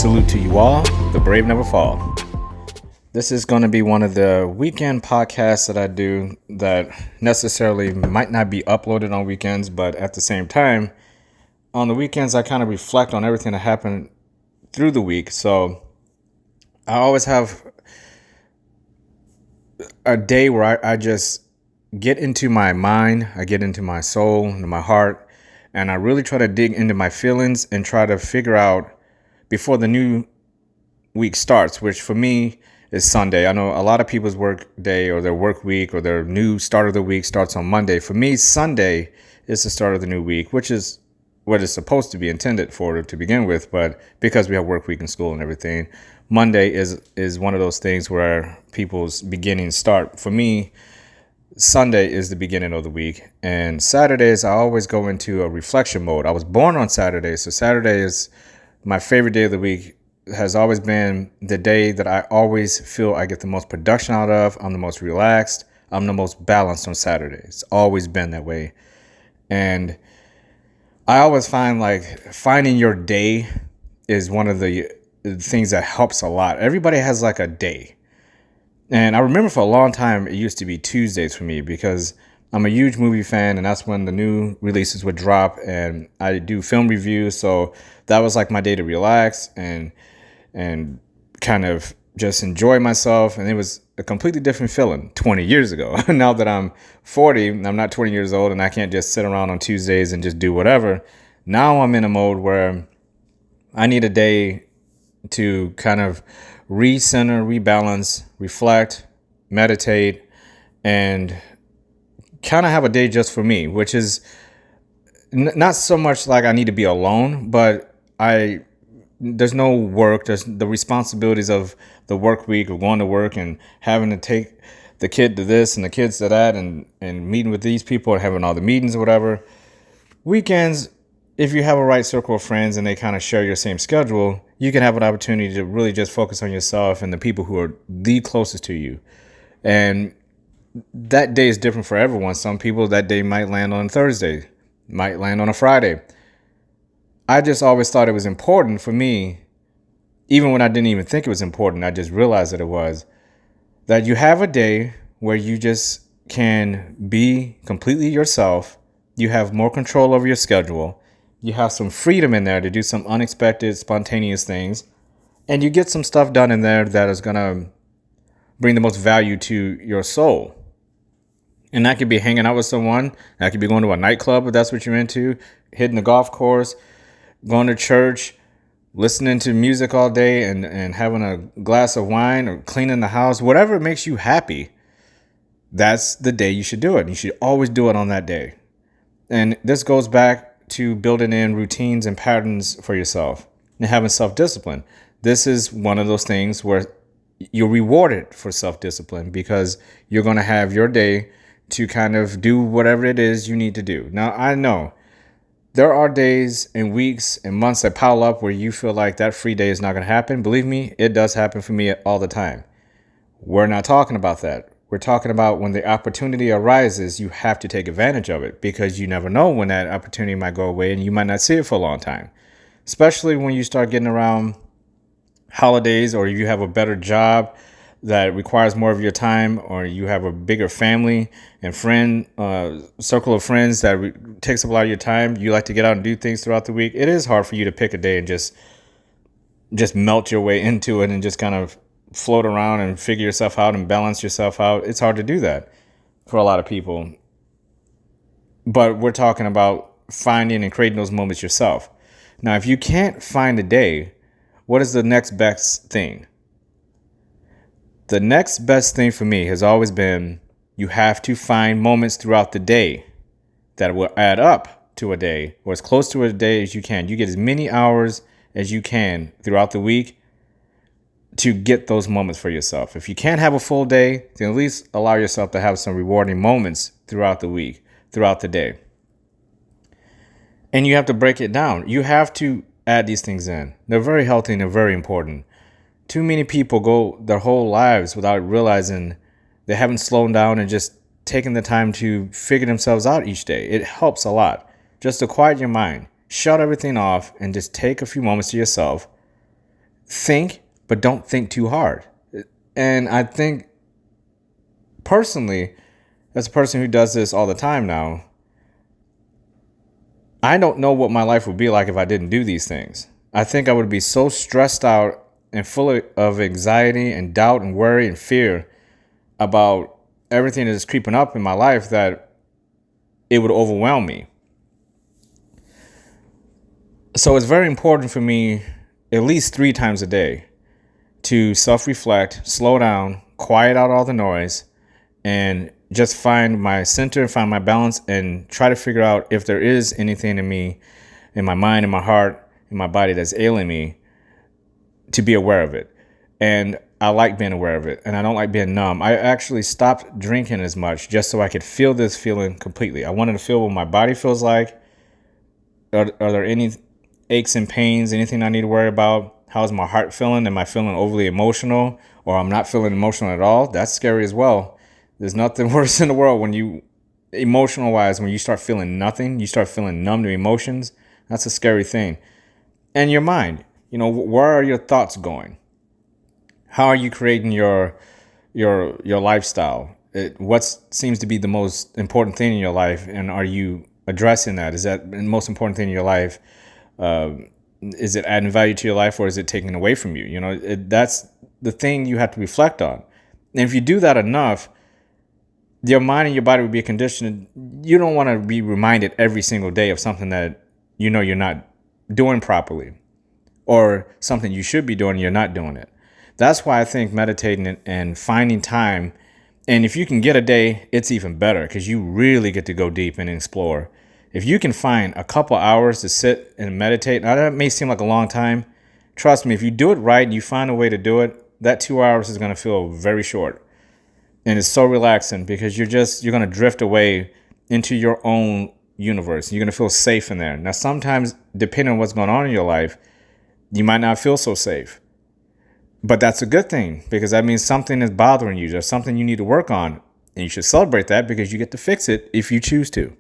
Salute to you all. The brave never fall. This is going to be one of the weekend podcasts that I do that necessarily might not be uploaded on weekends, but at the same time, on the weekends, I kind of reflect on everything that happened through the week. So I always have a day where I just get into my mind, I get into my soul, into my heart, and I really try to dig into my feelings and try to figure out before the new week starts, which for me is Sunday. I know a lot of people's work day or their work week or their new start of the week starts on Monday. For me, Sunday is the start of the new week, which is what it's supposed to be intended for to begin with. But because we have work week in school and everything, Monday is one of those things where people's beginnings start. For me, Sunday is the beginning of the week, and Saturdays I always go into a reflection mode. I was born on Saturday, so Saturday is my favorite day of the week. Has always been the day that I always feel I get the most production out of. I'm the most relaxed. I'm the most balanced on Saturday. It's always been that way. And I always find like finding your day is one of the things that helps a lot. Everybody has like a day. And I remember for a long time, it used to be Tuesdays for me because I'm a huge movie fan, and that's when the new releases would drop, and I do film reviews. So that was like my day to relax and kind of just enjoy myself. And it was a completely different feeling 20 years ago. Now that I'm 40, I'm not 20 years old, and I can't just sit around on Tuesdays and just do whatever. Now I'm in a mode where I need a day to kind of recenter, rebalance, reflect, meditate, and kind of have a day just for me, which is not so much like I need to be alone, but there's no work. There's the responsibilities of the work week of going to work and having to take the kid to this and the kids to that and meeting with these people and having all the meetings or whatever. Weekends, if you have a right circle of friends and they kind of share your same schedule, you can have an opportunity to really just focus on yourself and the people who are the closest to you. And that day is different for everyone. Some people, that day might land on Thursday, might land on a Friday. I just always thought it was important for me, even when I didn't even think it was important, I just realized that it was, that you have a day where you just can be completely yourself. You have more control over your schedule. You have some freedom in there to do some unexpected, spontaneous things. And you get some stuff done in there that is going to bring the most value to your soul. And that could be hanging out with someone. That could be going to a nightclub if that's what you're into, hitting the golf course, going to church, listening to music all day and having a glass of wine or cleaning the house, whatever makes you happy. That's the day you should do it. You should always do it on that day. And this goes back to building in routines and patterns for yourself and having self-discipline. This is one of those things where you're rewarded for self-discipline because you're going to have your day to kind of do whatever it is you need to do. Now, I know there are days and weeks and months that pile up where you feel like that free day is not going to happen. Believe me, it does happen for me all the time. We're not talking about that. We're talking about when the opportunity arises, you have to take advantage of it because you never know when that opportunity might go away and you might not see it for a long time. Especially when you start getting around holidays or you have a better job that requires more of your time, or you have a bigger family and friend circle of friends that takes up a lot of your time. You like to get out and do things throughout the week. It is hard for you to pick a day and just melt your way into it and just kind of float around and figure yourself out and balance yourself out. It's hard to do that for a lot of people. But we're talking about finding and creating those moments yourself. Now, if you can't find a day, what is the next best thing? The next best thing for me has always been you have to find moments throughout the day that will add up to a day or as close to a day as you can. You get as many hours as you can throughout the week to get those moments for yourself. If you can't have a full day, then at least allow yourself to have some rewarding moments throughout the week, throughout the day. And you have to break it down. You have to add these things in. They're very healthy and they're very important. Too many people go their whole lives without realizing they haven't slowed down and just taken the time to figure themselves out each day. It helps a lot. Just to quiet your mind, shut everything off, and just take a few moments to yourself think, but don't think too hard. And I think personally, as a person who does this all the time now, I don't know what my life would be like if I didn't do these things. I think I would be so stressed out and full of anxiety and doubt and worry and fear about everything that is creeping up in my life that it would overwhelm me. So it's very important for me at least 3 times a day to self-reflect, slow down, quiet out all the noise, and just find my center, find my balance, and try to figure out if there is anything in me, in my mind, in my heart, in my body that's ailing me, to be aware of it. And I like being aware of it, and I don't like being numb. I actually stopped drinking as much just so I could feel this feeling completely. I wanted to feel what my body feels like. Are there any aches and pains, anything I need to worry about? How's my heart feeling? Am I feeling overly emotional, or I'm not feeling emotional at all? That's scary as well. There's nothing worse in the world when you, emotional wise, when you start feeling nothing, you start feeling numb to emotions. That's a scary thing. And your mind, where are your thoughts going? How are you creating your lifestyle? What seems to be the most important thing in your life, and are you addressing that? Is that the most important thing in your life? Is it adding value to your life, or is it taking away from you? That's the thing you have to reflect on. And if you do that enough, your mind and your body will be conditioned. You don't want to be reminded every single day of something that you're not doing properly, or something you should be doing and you're not doing it. That's why I think meditating and finding time, and if you can get a day, it's even better, because you really get to go deep and explore. If you can find a couple hours to sit and meditate, now that may seem like a long time. Trust me, if you do it right and you find a way to do it, that 2 hours is going to feel very short. And it's so relaxing, because you're going to drift away into your own universe. You're going to feel safe in there. Now, sometimes, depending on what's going on in your life, you might not feel so safe. But that's a good thing, because that means something is bothering you. There's something you need to work on. And you should celebrate that, because you get to fix it if you choose to.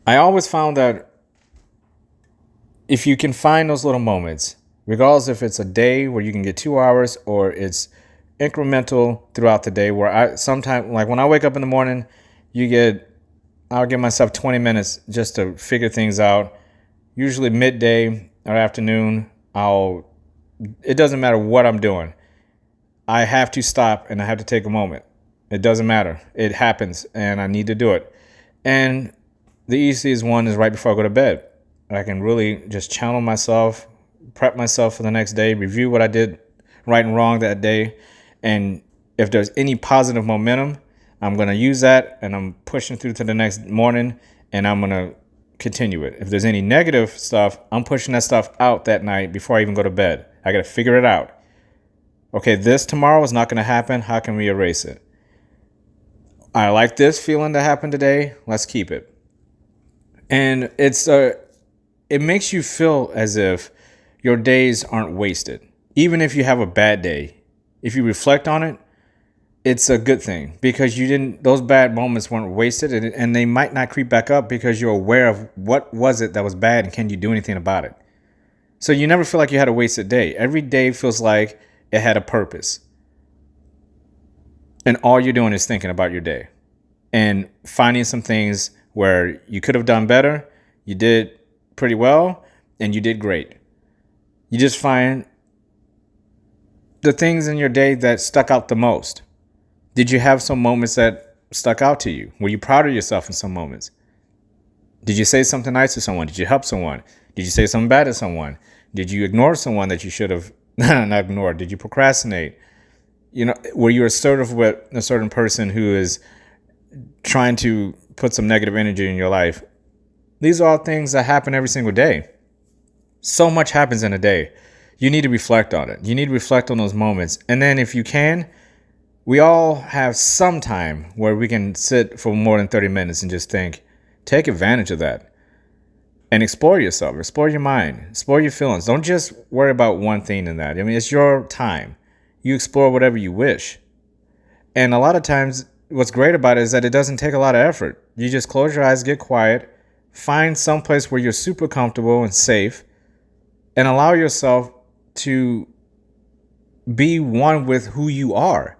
I always found that if you can find those little moments, regardless if it's a day where you can get 2 hours, or it's incremental throughout the day, where I sometimes, like when I wake up in the morning, I'll give myself 20 minutes just to figure things out. Usually midday or afternoon, it doesn't matter what I'm doing. I have to stop and I have to take a moment. It doesn't matter. It happens and I need to do it. And the easiest one is right before I go to bed. I can really just channel myself, prep myself for the next day, review what I did right and wrong that day. And if there's any positive momentum, I'm going to use that, and I'm pushing through to the next morning, and I'm going to continue it. If there's any negative stuff, I'm pushing that stuff out that night before I even go to bed. I got to figure it out. Okay, this tomorrow is not going to happen. How can we erase it? I like this feeling that happened today. Let's keep it. And it makes you feel as if your days aren't wasted. Even if you have a bad day, if you reflect on it, it's a good thing, because those bad moments weren't wasted, and they might not creep back up because you're aware of what was it that was bad and can you do anything about it. So you never feel like you had a wasted day. Every day feels like it had a purpose. And all you're doing is thinking about your day and finding some things where you could have done better, you did pretty well, and you did great. You just find the things in your day that stuck out the most. Did you have some moments that stuck out to you? Were you proud of yourself in some moments? Did you say something nice to someone? Did you help someone? Did you say something bad to someone? Did you ignore someone that you should have not ignored? Did you procrastinate? Were you assertive with a certain person who is trying to put some negative energy in your life? These are all things that happen every single day. So much happens in a day. You need to reflect on it. You need to reflect on those moments. And then if you can, we all have some time where we can sit for more than 30 minutes and just think. Take advantage of that and explore yourself, explore your mind, explore your feelings. Don't just worry about one thing in that. I mean, it's your time. You explore whatever you wish. And a lot of times, what's great about it is that it doesn't take a lot of effort. You just close your eyes, get quiet, find some place where you're super comfortable and safe, and allow yourself to be one with who you are.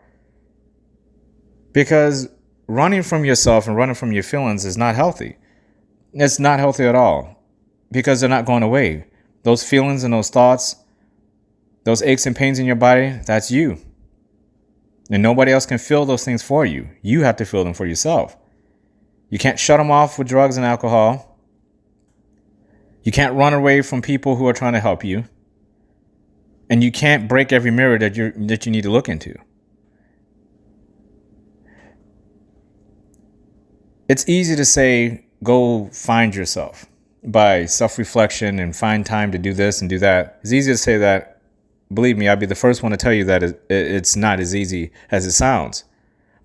Because running from yourself and running from your feelings is not healthy. It's not healthy at all, because they're not going away. Those feelings and those thoughts, those aches and pains in your body, that's you. And nobody else can feel those things for you. You have to feel them for yourself. You can't shut them off with drugs and alcohol. You can't run away from people who are trying to help you. And you can't break every mirror that you need to look into. It's easy to say, go find yourself by self-reflection and find time to do this and do that. It's easy to say that. Believe me, I'll be the first one to tell you that it's not as easy as it sounds.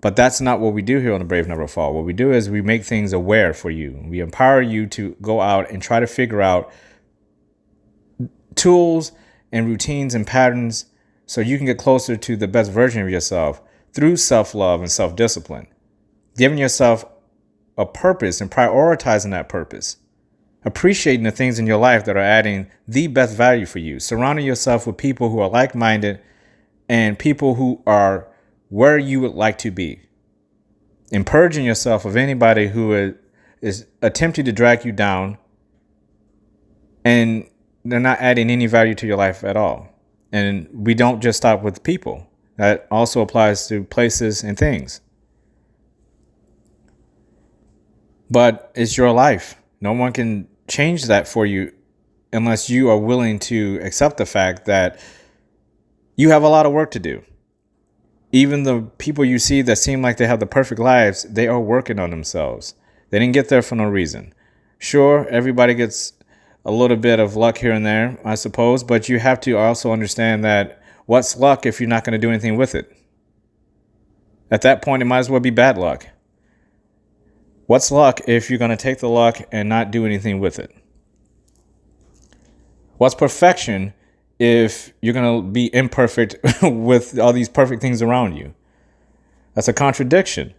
But that's not what we do here on The Brave Never Fall. What we do is we make things aware for you. We empower you to go out and try to figure out tools and routines and patterns so you can get closer to the best version of yourself through self-love and self-discipline. Giving yourself a purpose and prioritizing that purpose. Appreciating the things in your life that are adding the best value for you. Surrounding yourself with people who are like-minded and people who are where you would like to be. And purging yourself of anybody who is attempting to drag you down and they're not adding any value to your life at all. And we don't just stop with people. That also applies to places and things. But it's your life. No one can change that for you unless you are willing to accept the fact that you have a lot of work to do. Even the people you see that seem like they have the perfect lives, they are working on themselves. They didn't get there for no reason. Sure, everybody gets a little bit of luck here and there, I suppose, but you have to also understand that what's luck if you're not going to do anything with it? At that point, it might as well be bad luck. What's luck if you're going to take the luck and not do anything with it? What's perfection if you're going to be imperfect with all these perfect things around you? That's a contradiction.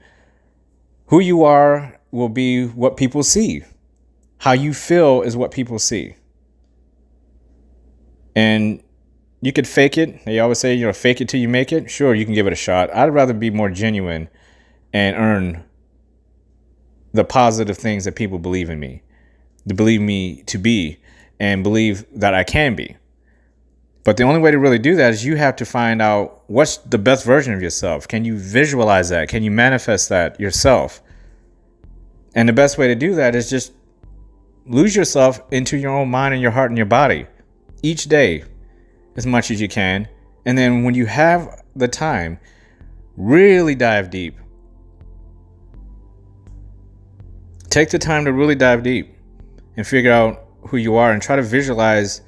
Who you are will be what people see. How you feel is what people see. And you could fake it. They always say, fake it till you make it. Sure, you can give it a shot. I'd rather be more genuine and earn the positive things that people believe in me, to believe me to be, and believe that I can be. But the only way to really do that is you have to find out what's the best version of yourself. Can you visualize that? Can you manifest that yourself? And the best way to do that is just lose yourself into your own mind and your heart and your body each day as much as you can. And then when you have the time, really dive deep. Take the time to really dive deep and figure out who you are and try to visualize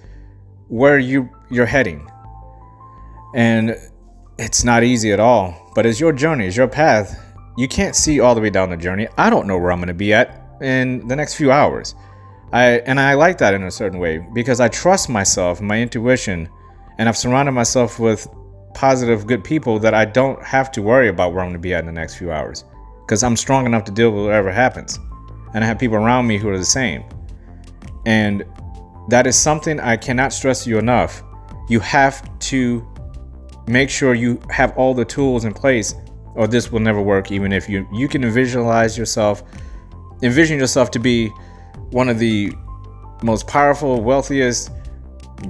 where you're heading. And it's not easy at all, but it's your journey, it's your path. You can't see all the way down the journey. I don't know where I'm going to be at in the next few hours. I like that in a certain way because I trust myself, my intuition, and I've surrounded myself with positive, good people that I don't have to worry about where I'm going to be at in the next few hours because I'm strong enough to deal with whatever happens. And I have people around me who are the same. And that is something I cannot stress to you enough. You have to make sure you have all the tools in place or this will never work. Even if you can envision yourself to be one of the most powerful, wealthiest,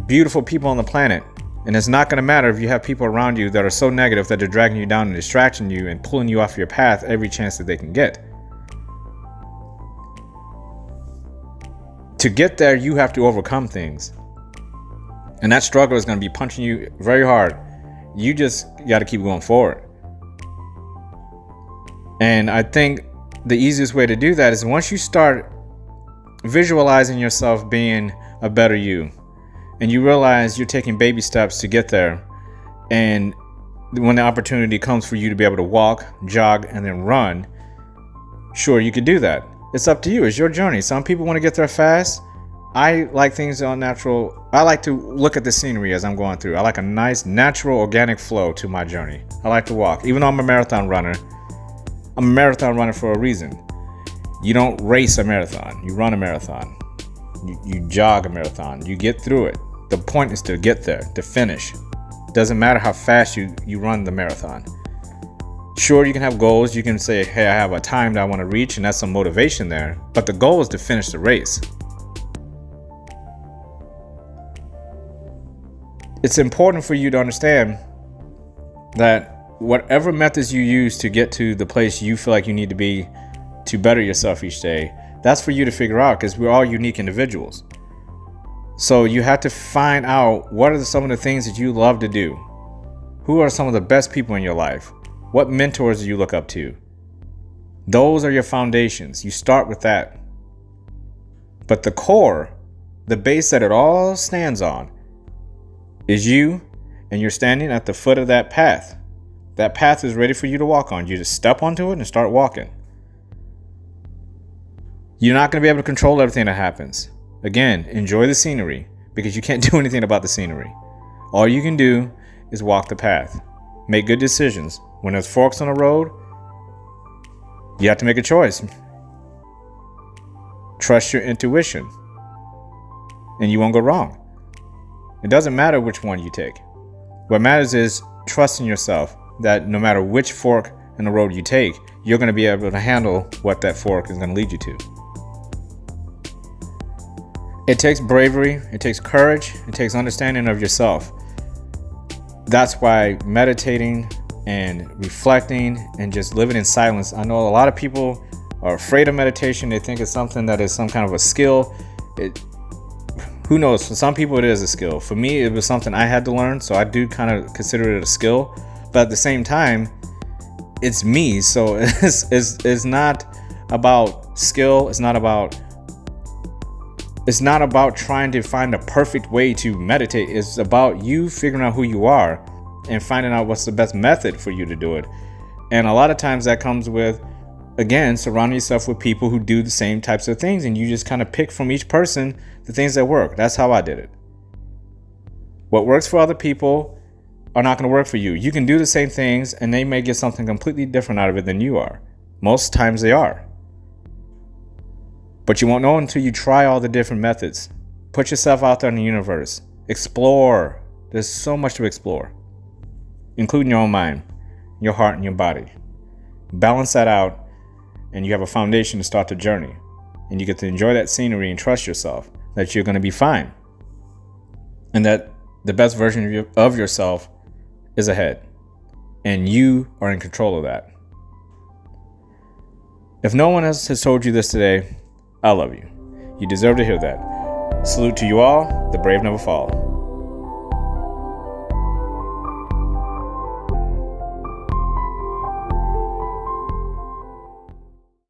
beautiful people on the planet. And it's not going to matter if you have people around you that are so negative that they're dragging you down and distracting you and pulling you off your path every chance that they can get. To get there, you have to overcome things. And that struggle is going to be punching you very hard. You just got to keep going forward. And I think the easiest way to do that is once you start visualizing yourself being a better you, and you realize you're taking baby steps to get there, and when the opportunity comes for you to be able to walk, jog, and then run, sure, you could do that. It's up to you. It's your journey. Some people want to get there fast. I like things unnatural. I like to look at the scenery as I'm going through. I like a nice, natural, organic flow to my journey. I like to walk. Even though I'm a marathon runner, I'm a marathon runner for a reason. You don't race a marathon. You run a marathon. You jog a marathon. You get through it. The point is to get there, to finish. Doesn't matter how fast you run the marathon. Sure, you can have goals. You can say, hey, I have a time that I want to reach, and that's some motivation there. But the goal is to finish the race. It's important for you to understand that whatever methods you use to get to the place you feel like you need to be to better yourself each day, that's for you to figure out, because we're all unique individuals. So you have to find out what are some of the things that you love to do. Who are some of the best people in your life? What mentors do you look up to? Those are your foundations. You start with that. But the core, the base that it all stands on, is you, and you're standing at the foot of that path. That path is ready for you to walk on. You just step onto it and start walking. You're not going to be able to control everything that happens. Again, enjoy the scenery, because you can't do anything about the scenery. All you can do is walk the path. Make good decisions. When there's forks on the road, you have to make a choice. Trust your intuition, and you won't go wrong. It doesn't matter which one you take. What matters is trusting yourself that no matter which fork in the road you take, you're going to be able to handle what that fork is going to lead you to. It takes bravery, it takes courage, it takes understanding of yourself. That's why meditating and reflecting and just living in silence. I know a lot of people are afraid of meditation. They think it's something that is some kind of a skill. Who knows? For some people it is a skill. For me, it was something I had to learn, so I do kind of consider it a skill. But at the same time, it's me. So it's not about skill. It's not about trying to find a perfect way to meditate. It's about you figuring out who you are and finding out what's the best method for you to do it. And a lot of times that comes with, again, surrounding yourself with people who do the same types of things, and you just kind of pick from each person the things that work. That's how I did it. What works for other people are not going to work for you. You can do the same things and they may get something completely different out of it than you are. Most times they are. But you won't know until you try all the different methods. Put yourself out there in the universe. Explore. There's so much to explore, including your own mind, your heart, and your body. Balance that out, and you have a foundation to start the journey. And you get to enjoy that scenery and trust yourself that you're going to be fine. And that the best version of yourself is ahead. And you are in control of that. If no one else has told you this today, I love you. You deserve to hear that. Salute to you all. The brave never fall.